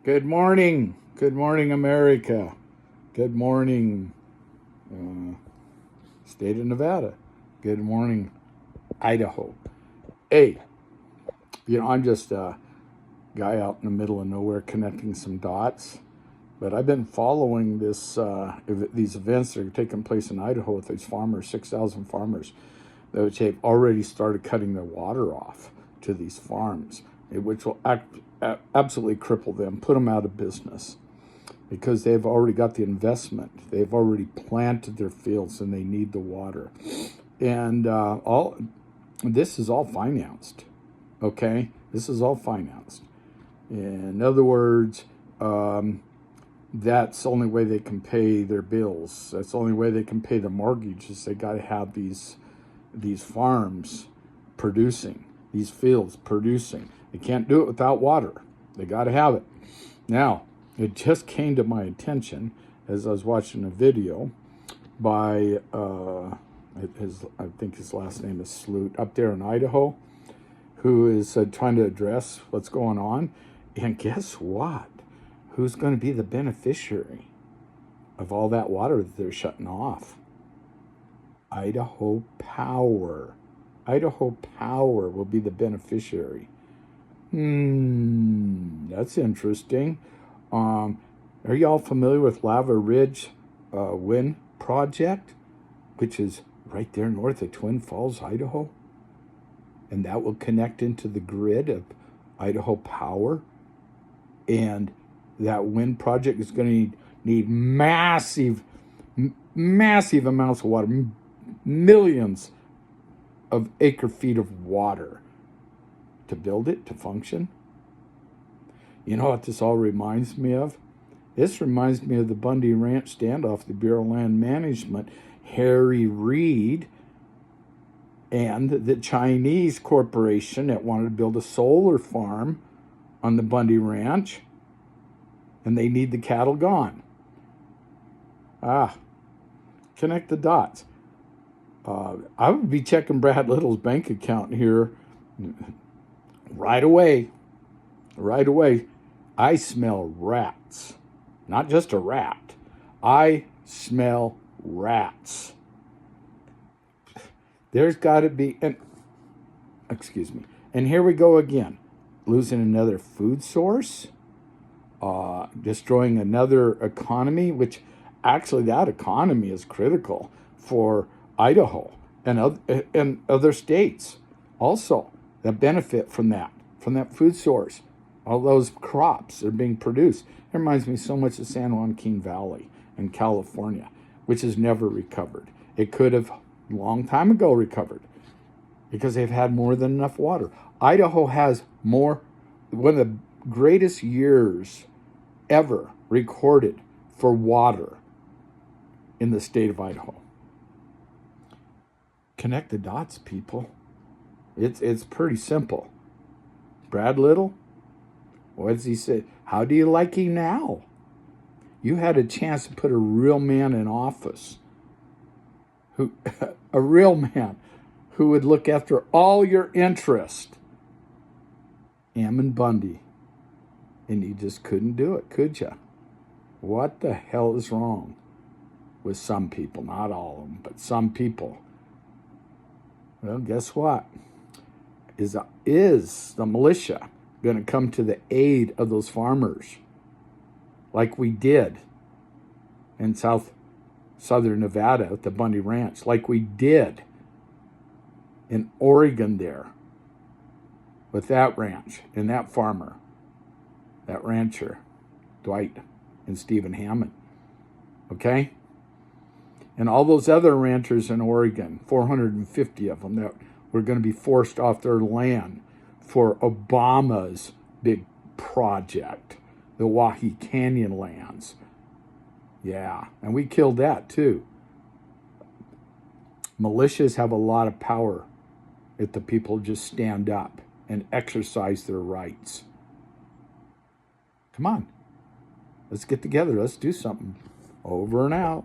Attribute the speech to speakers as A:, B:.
A: Good morning. Good morning, America. Good morning, state of Nevada. Good morning, Idaho. Hey, I'm just a guy out in the middle of nowhere connecting some dots. But I've been following these events that are taking place in Idaho with these farmers, 6,000 farmers, which have already started cutting their water off to these farms, which will absolutely cripple them, put them out of business, because they've already got the investment. They've already planted their fields and they need the water. And all this is all financed. Okay? This is all financed. In other words, that's the only way they can pay their bills. That's the only way they can pay the mortgages. They got to have these farms producing, these fields producing. They can't do it without water. They got to have it. Now, it just came to my attention as I was watching a video by I think his last name is Sloot, up there in Idaho, who is trying to address what's going on. And guess what? Who's going to be the beneficiary of all that water that they're shutting off? Idaho Power. Idaho Power will be the beneficiary. That's interesting. Are y'all familiar with Lava Ridge Wind Project, which is right there north of Twin Falls, Idaho? And that will connect into the grid of Idaho Power. And that wind project is going to need massive amounts of water, millions of acre feet of water to build it, to function. You know what this all reminds me of? This reminds me of the Bundy Ranch standoff, the Bureau of Land Management, Harry Reid, and the Chinese corporation that wanted to build a solar farm on the Bundy Ranch, and they need the cattle gone. Connect the dots. I would be checking Brad Little's bank account here right away. Right away. I smell rats. Not just a rat. I smell rats. There's got to be, excuse me. And here we go again. Losing another food source. Destroying another economy, which actually that economy is critical for Idaho and other states also that benefit from that food source. All those crops are being produced. It reminds me so much of San Joaquin Valley in California, which has never recovered. It could have a long time ago recovered because they've had more than enough water. Idaho has one of the greatest years ever recorded for water in the state of Idaho. Connect the dots, people. It's pretty simple. Brad Little, what does he say? How do you like him now? You had a chance to put a real man in office, a real man who would look after all your interest. Ammon Bundy. And you just couldn't do it, could you? What the hell is wrong with some people? Not all of them, but some people. Well, guess what? Is the militia going to come to the aid of those farmers like we did in southern Nevada at the Bundy Ranch, like we did in Oregon there with that ranch and that farmer, that rancher, Dwight and Stephen Hammond, okay? And all those other ranchers in Oregon, 450 of them that were going to be forced off their land for Obama's big project, the Wahi Canyon lands. Yeah, and we killed that too. Militias have a lot of power if the people just stand up and exercise their rights. Come on, let's get together. Let's do something. Over and out.